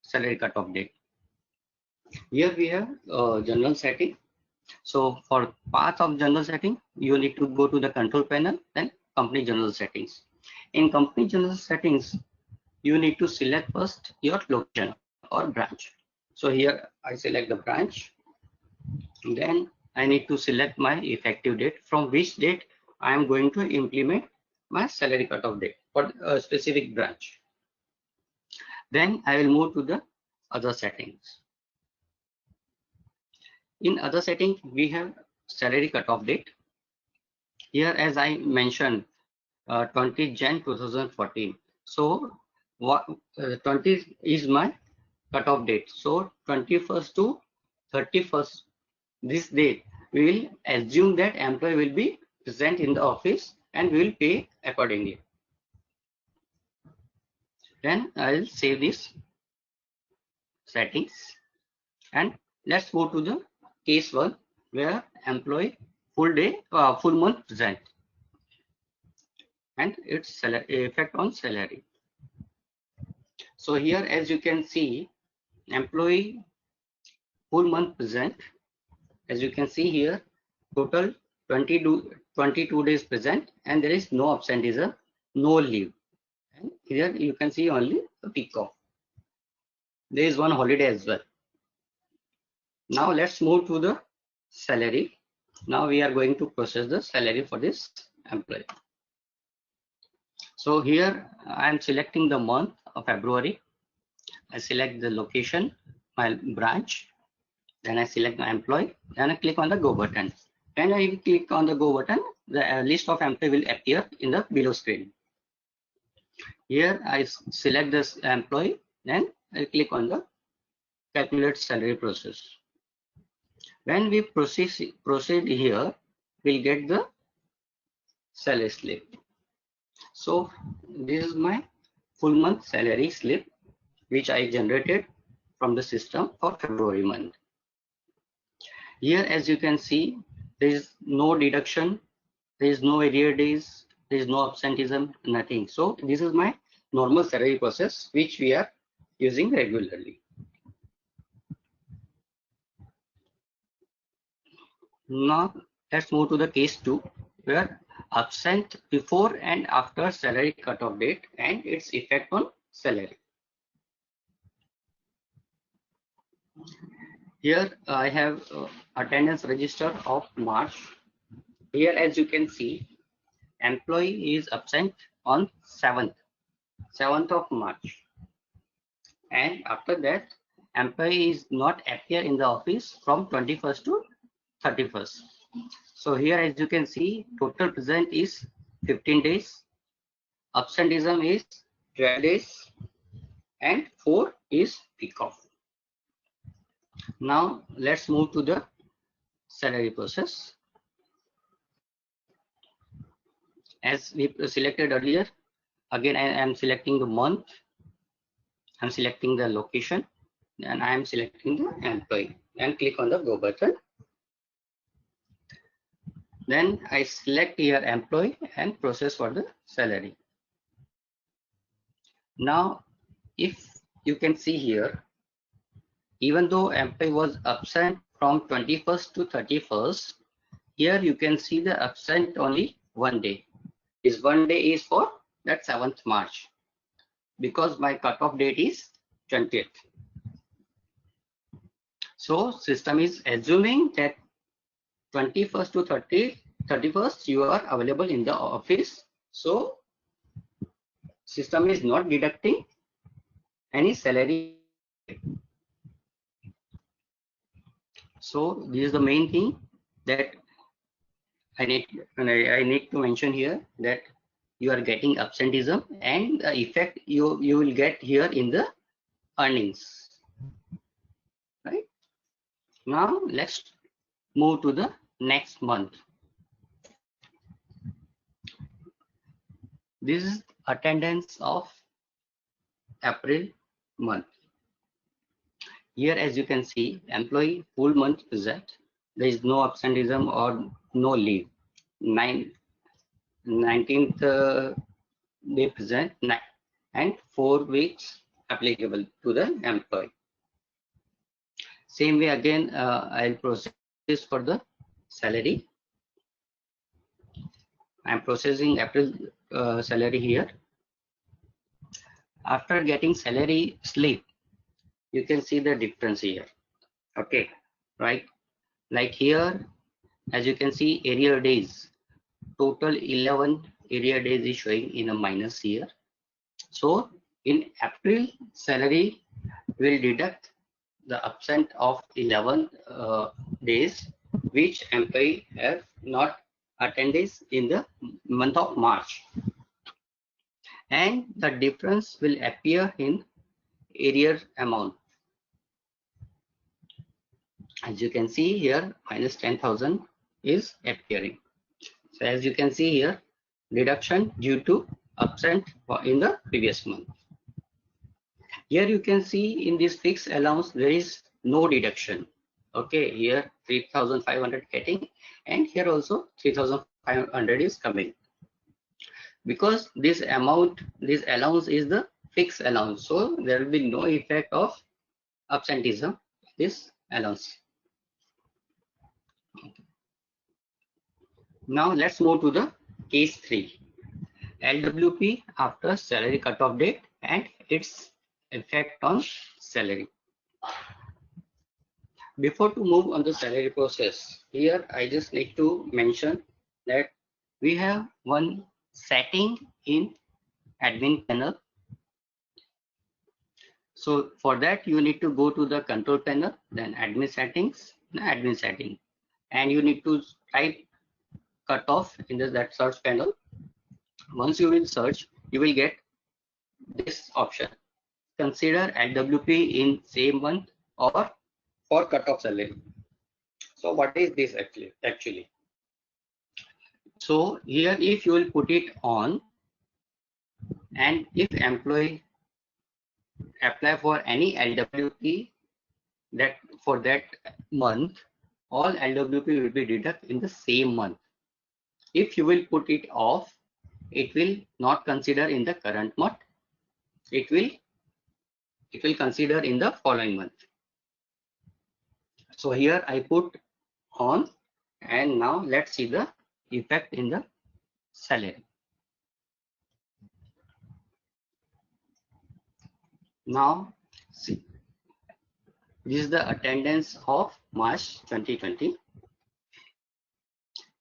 salary cutoff date. Here we have general setting. So for path of general setting, you need to go to the control panel, then company general settings. In company general settings, you need to select first your location or branch. So here I select the branch. Then I need to select my effective date, from which date I am going to implement my salary cutoff date for a specific branch. Then I will move to the other settings. In other settings, we have salary cutoff date. Here, as I mentioned, 20 Jan 2014. So what 20 is my cutoff date. So 21st to 31st, this date, we will assume that employee will be present in the office and we will pay accordingly. Then I will save this settings, and let's go to the case 1 where employee full month present and its effect on salary. So here, as you can see, employee full month present, as you can see here, total 22 days present, and there is no absenteeism, no leave. And here you can see only a peak off. There is one holiday as well. Now let's move to the salary. Now we are going to process the salary for this employee. So here I am selecting the month of February. I select the location, my branch, then I select the employee, then I click on the go button. When I click on the go button, the list of employee will appear in the below screen. Here I select this employee, then I click on the calculate salary process. When we proceed here, we'll get the salary slip. So this is my full month salary slip, which I generated from the system for February month. Here, as you can see, there is no deduction, there is no arrear days, there is no absenteeism, nothing. So this is my normal salary process, which we are using regularly. Now let's move to the case 2, where absent before and after salary cutoff date and its effect on salary. Here I have attendance register of March. Here, as you can see, employee is absent on 7th of March, and after that employee is not appear in the office from 21st to 31st. So here, as you can see, total present is 15 days, absenteeism is 12 days, and 4 is peak off. Now let's move to the salary process. As we selected earlier, again I am selecting the month, I'm selecting the location, and I am selecting the employee, and click on the go button. Then I select here employee and process for the salary. Now if you can see here, even though employee was absent from 21st to 31st, here you can see the absent only one day. This one day is for that 7th March, because my cutoff date is 20th. So system is assuming that 21st to 31st you are available in the office. So system is not deducting any salary. So this is the main thing that I need to mention here, that you are getting absenteeism and the effect you will get here in the earnings. Right? Now let's move to the next month. This is attendance of April month. Here, as you can see, employee full month present. There is no absenteeism or no leave. 19th day present and 4 weeks applicable to the employee. Same way again, I'll process for the salary. I'm processing April salary here. After getting salary slip, you can see the difference here. Okay, right? Like here, as you can see, area days, total 11 area days is showing in a minus here. So in April, salary will deduct the absent of 11 days which employee have not attended in the month of March, and the difference will appear in arrear amount. As you can see here, minus 10,000 is appearing. So as you can see here, deduction due to absent in the previous month. Here you can see in this fixed allowance there is no deduction. Okay, here 3,500 getting, and here also 3,500 is coming. Because this amount, this allowance is the fixed allowance, so there will be no effect of absenteeism, this allowance. Now let's move to the case 3, LWP after salary cutoff date and its effect on salary. Before to move on the salary process, here I just need to mention that we have one setting in admin panel. So for that you need to go to the control panel, then admin settings, and you need to type cutoff in that search panel. Once you will search, you will get this option: consider LWP in same month or for cutoff salary. So what is this actually? So here if you will put it on, and if employee apply for any LWP that for that month, all LWP will be deducted in the same month. If you will put it off, it will not consider in the current month. It will consider in the following month. So here I put on, and now let's see the effect in the salary. Now see, this is the attendance of March 2020.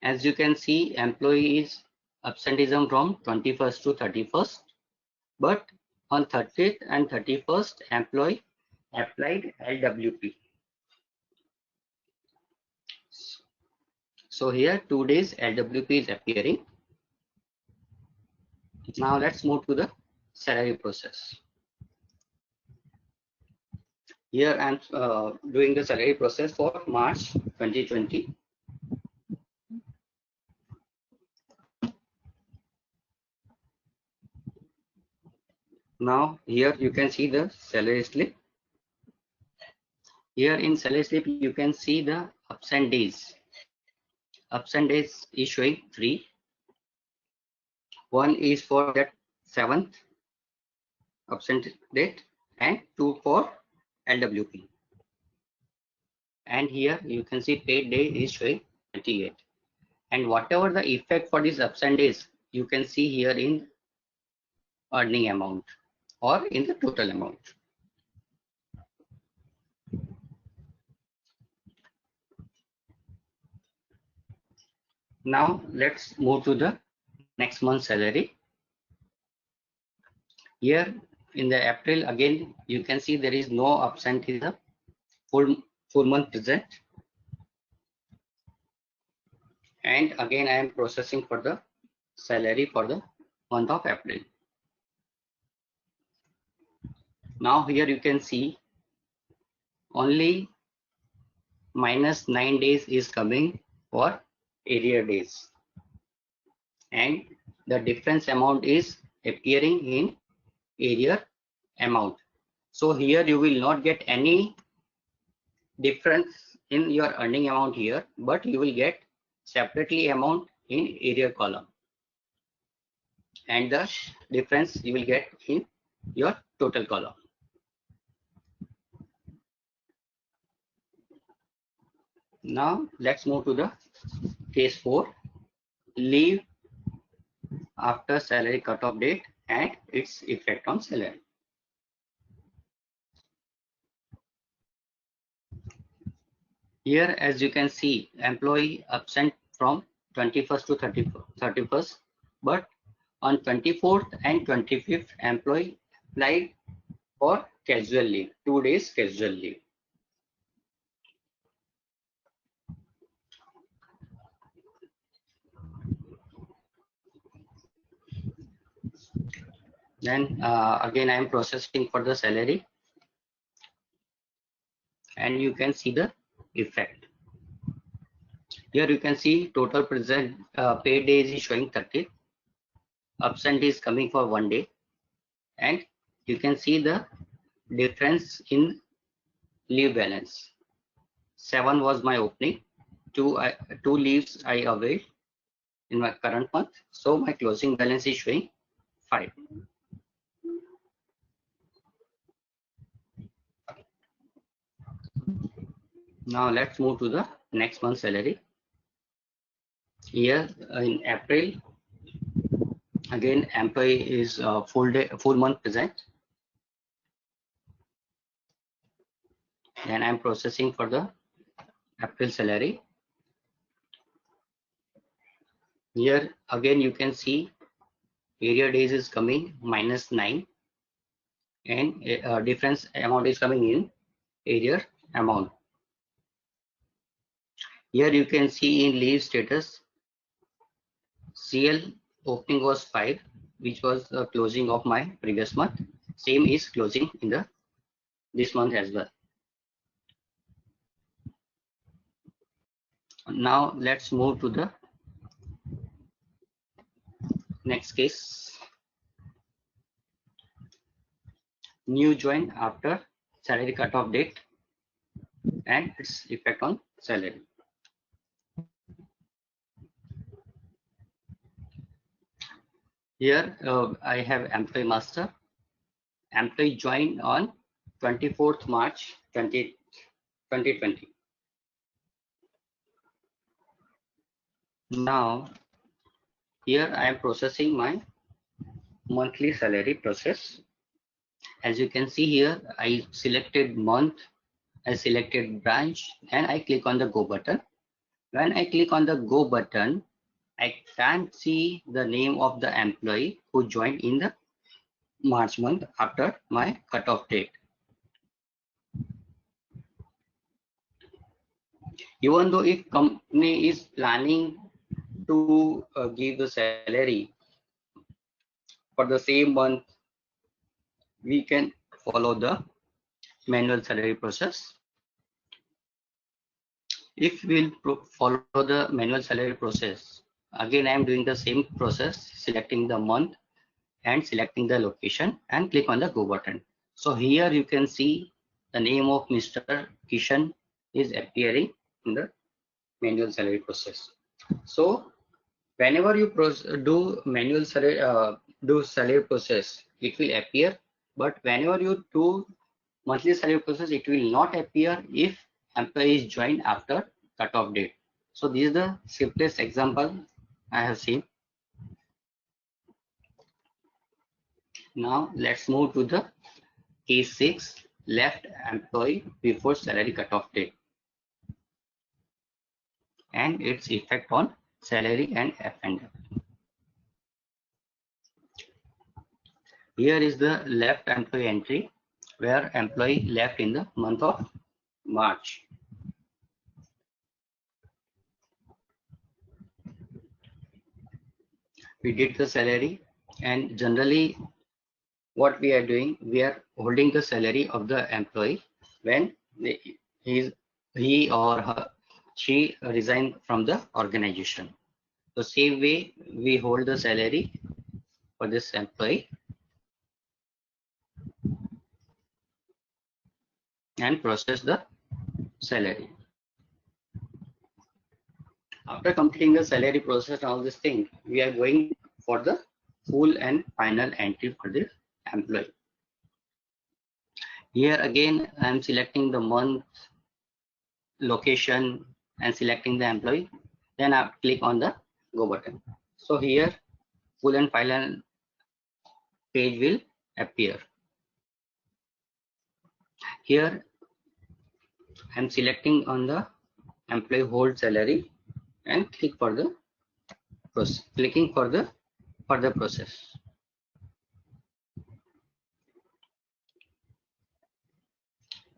As you can see, employee is absenteeism from 21st to 31st, but on 30th and 31st, employee applied LWP. So here 2 days LWP is appearing. Now let's move to the salary process. Here I'm doing the salary process for March 2020. Now here you can see the salary slip. Here in salary slip you can see the absent days. Absent days is showing 3. One is for that 7th absent date and 2 for LWP. And here you can see paid day is showing 28. And whatever the effect for this absent days, you can see here in earning amount or in the total amount. Now let's move to the next month's salary. Here in the April, again you can see there is no absenteeism, full month present. And again I am processing for the salary for the month of April. Now here you can see only minus 9 days is coming for arrear days, and the difference amount is appearing in arrear amount. So here you will not get any difference in your earning amount here, but you will get separately amount in area column, and the difference you will get in your total column. Now let's move to the case 4, leave after salary cutoff date and its effect on salary. Here, as you can see, employee absent from 21st to 31st, but on 24th and 25th, employee applied for casual leave, 2 days casual leave. Then again, I am processing for the salary, and you can see the effect. Here you can see total present paid days is showing 30, absent is coming for 1 day, and you can see the difference in leave balance. 7 was my opening, 2 leaves I availed in my current month, so my closing balance is showing 5. Now let's move to the next month's salary. Here in April, again employee is full month present. Then I'm processing for the April salary. Here again you can see area days is coming -9, and difference amount is coming in area amount. Here you can see in leave status, CL opening was 5, which was the closing of my previous month. Same is closing in the this month as well. Now let's move to the next case. New join after salary cutoff date and its effect on salary. Here I have employee master. Employee joined on 24th March 2020. Now here I am processing my monthly salary process. As you can see here, I selected month, I selected branch, and I click on the go button. When I click on the go button, I can't see the name of the employee who joined in the March month after my cutoff date. Even though if company is planning to give the salary for the same month, we can follow the manual salary process. If we'll follow the manual salary process, again I am doing the same process, selecting the month and selecting the location and click on the go button. So here you can see the name of Mr. Kishan is appearing in the manual salary process. So whenever you do manual salary process, it will appear, but whenever you do monthly salary process, it will not appear if employee is joined after cutoff date. So this is the simplest example I have seen. Now let's move to the case 6, left employee before salary cutoff date and its effect on salary and F&F. Here is the left employee entry where employee left in the month of March. We did the salary, and generally what we are doing, we are holding the salary of the employee when he or she resign from the organization. The same way we hold the salary for this employee. and process the salary. After completing the salary process and all this thing, we are going for the full and final entry for the employee. Here again, I am selecting the month, location, and selecting the employee. Then I click on the go button. So here, full and final page will appear. Here, I am selecting on the employee hold salary and click for the process. Clicking for the further process.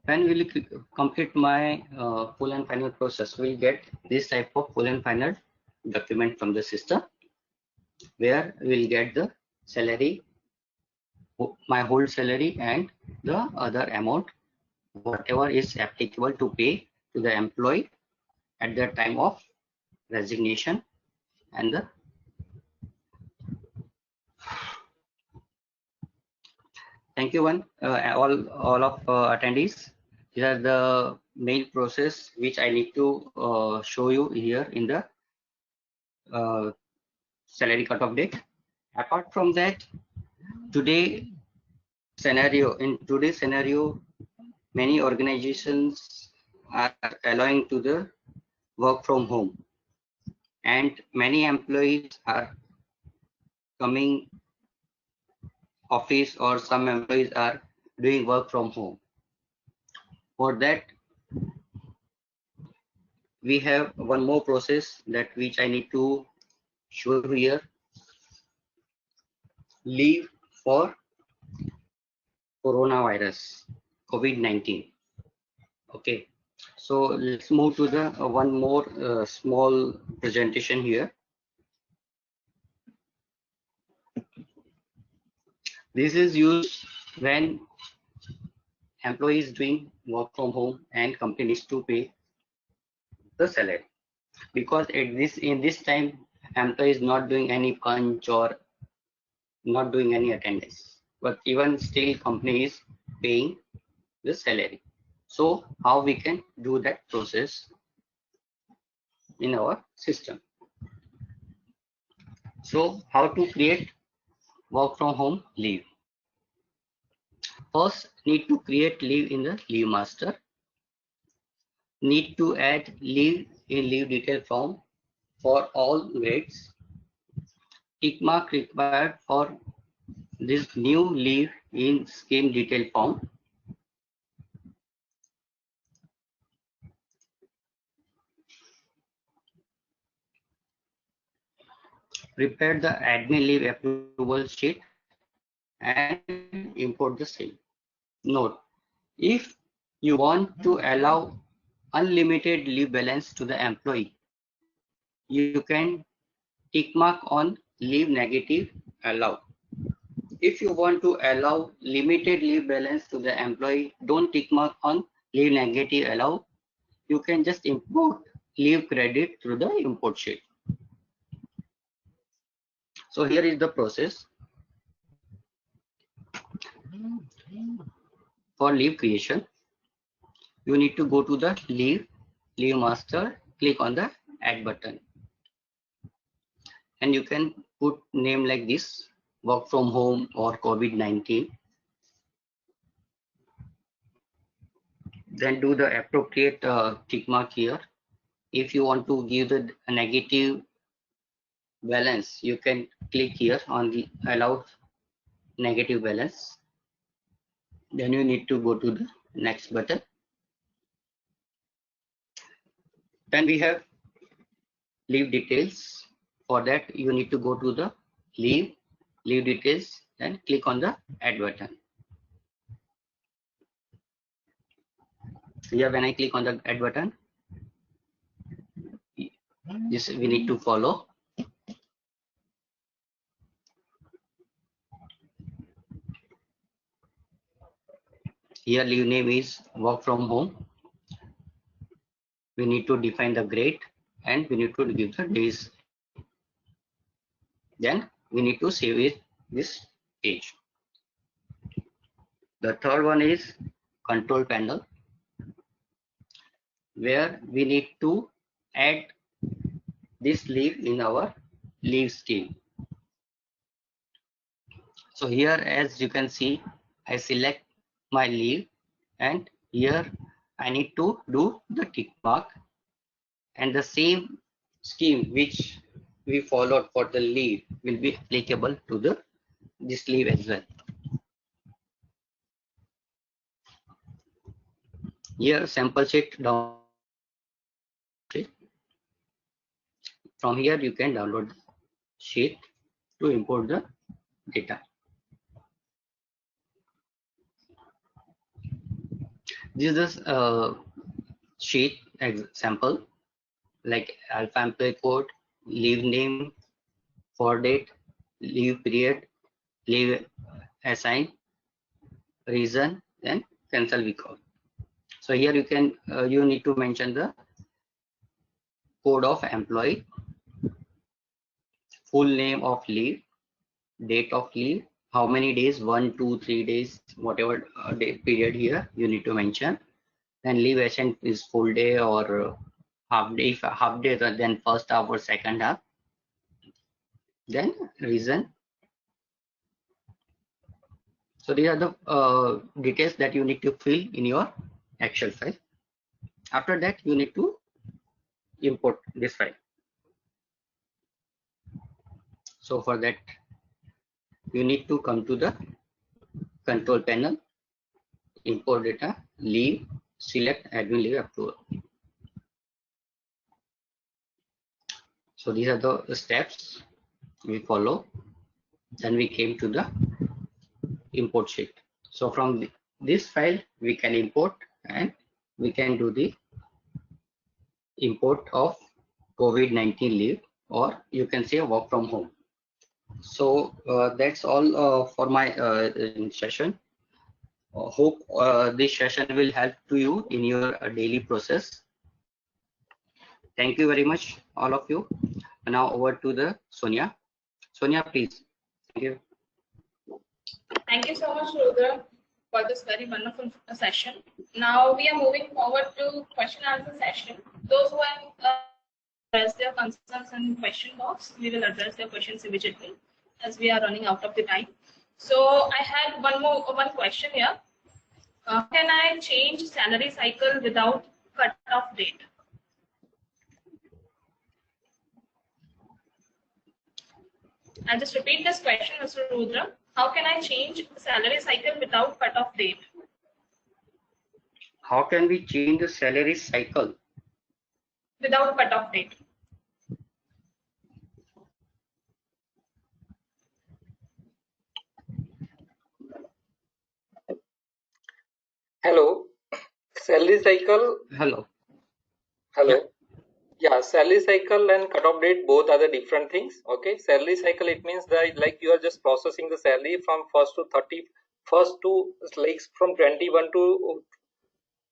When we will complete my full and final process, we'll get this type of full and final document from the system, where we'll get the salary, my whole salary, and the other amount, whatever is applicable to pay to the employee at the time of resignation. And the thank you all of attendees. These are the main process which I need to show you here in the salary cutoff date. Apart from that, in today's scenario, many organizations are allowing to the work from home, and many employees are coming office, or some employees are doing work from home. For that, we have one more process that which I need to show here. Leave for coronavirus, COVID-19. Okay, so let's move to the one more small presentation here. This is used when employees doing work from home and company needs to pay the salary, because in this time employee is not doing any punch or not doing any attendance, but even still company is paying the salary. So how we can do that process in our system? So how to create work from home leave? First, need to create leave in the leave master. Need to add leave in leave detail form for all grades. Tick mark required for this new leave in scheme detail form. Prepare the admin leave approval sheet and import the same. Note, if you want to allow unlimited leave balance to the employee, you can tick mark on leave negative allow. If you want to allow limited leave balance to the employee, don't tick mark on leave negative allow. You can just import leave credit through the import sheet. So here is the process for leave creation. You need to go to the leave master, click on the add button, and you can put name like this, work from home or COVID-19. Then do the appropriate tick mark here. If you want to give the negative balance, you can click here on the allow negative balance. Then you need to go to the next button. Then we have leave details. For that, you need to go to the leave details and click on the add button. Here, when I click on the add button, this we need to follow. Here, leave name is work from home. We need to define the grade and we need to give the days. Then we need to save it this page. The third one is control panel. where we need to add this leave in our leave scheme. So here, as you can see, I select my leave, and here I need to do the tick mark, and the same scheme which we followed for the leave will be applicable to the this leave as well. Here sample sheet down. From here you can download the sheet to import the data. This is a sheet example like alpha employee code, leave name, for date, leave period, leave assign, reason, then cancel week off. So here you can you need to mention the code of employee, full name of leave, date of leave, how many days, 1, 2, 3 days, whatever day period here you need to mention. Then leave assign is full day or half day. If half day, then first half or second half. Then reason. So these are the details that you need to fill in your Excel file. After that, you need to import this file. So for that, you need to come to the control panel, import data, leave, select admin leave approval. So these are the steps we follow. Then we came to the import sheet. So from this file, we can import, and we can do the import of COVID-19 leave, or you can say work from home. So that's all for my session. Hope this session will help to you in your daily process. Thank you very much, all of you. Now over to the Sonia. Sonia, please. Thank you. Thank you so much, Rudra, for this very wonderful session. Now we are moving forward to question answer session. Those who have address their concerns in question box, we will address their questions immediately as we are running out of the time. So I had one question here. Can I change salary cycle without cut-off date? I'll just repeat this question, Mr. Rudra. How can I change salary cycle without cut-off date? How can we change the salary cycle without cut-off date? Hello, salary cycle. Hello. Hello. Yeah, salary cycle and cut-off date both are the different things. Okay, salary cycle, it means that like you are just processing the salary from 1st to 31st to like from 21 to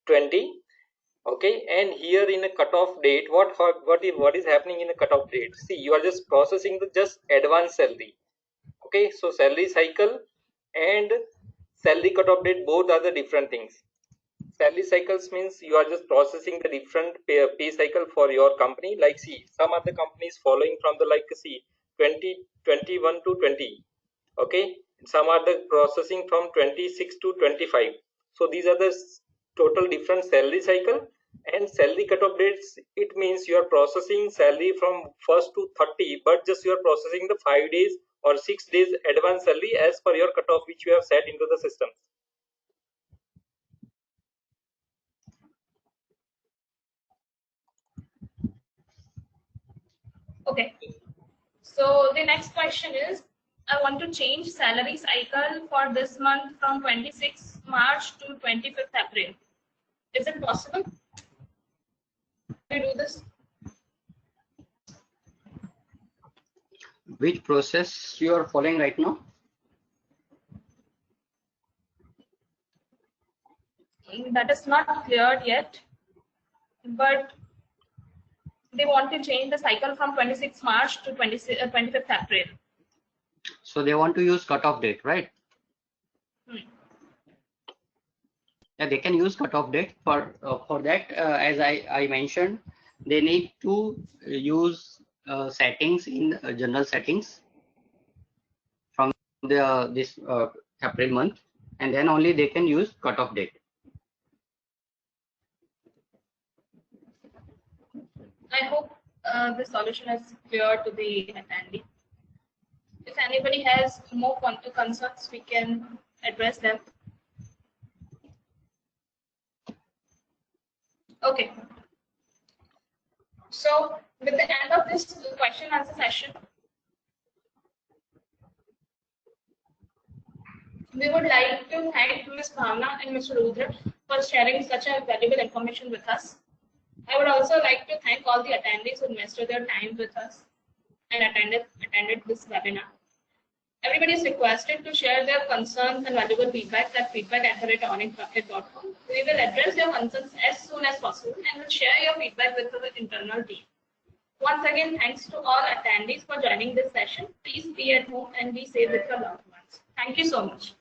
20. Okay, and here in a cut-off date, what is happening in a cut-off date? See, you are just processing the just advance salary. Okay, so salary cycle and salary cut-off date both are the different things. Salary cycles means you are just processing the different pay cycle for your company. Like see, some other companies following from the like see 2021 to 20. Okay, some are the processing from 26 to 25. So these are the total different salary cycle. And salary cut-off dates, it means you are processing salary from 1st to 30, but just you are processing the 5 days or 6 days advance salary as per your cut-off which you have set into the system. Okay. So the next question is, I want to change salary cycle for this month from 26th March to 25th April. Is it possible? Can we do this? Which process you are following right now? That is not cleared yet, but they want to change the cycle from 26th March to 25th April. So they want to use cutoff date, right? they can use cutoff date. For that, as I mentioned, they need to use settings in general settings from this April month, and then only they can use cutoff date. I hope the solution is clear to the attendee. If anybody has more concerns, we can address them. Okay. So with the end of this question answer session, we would like to thank Ms. Bhavna and Mr. Rudra for sharing such a valuable information with us. I would also like to thank all the attendees who invested their time with us and attended this webinar. Everybody is requested to share their concerns and valuable feedback at feedback@onyxbucket.com. We will address your concerns as soon as possible and will share your feedback with the internal team. Once again, thanks to all attendees for joining this session. Please be at home and be safe with your loved ones. Thank you so much.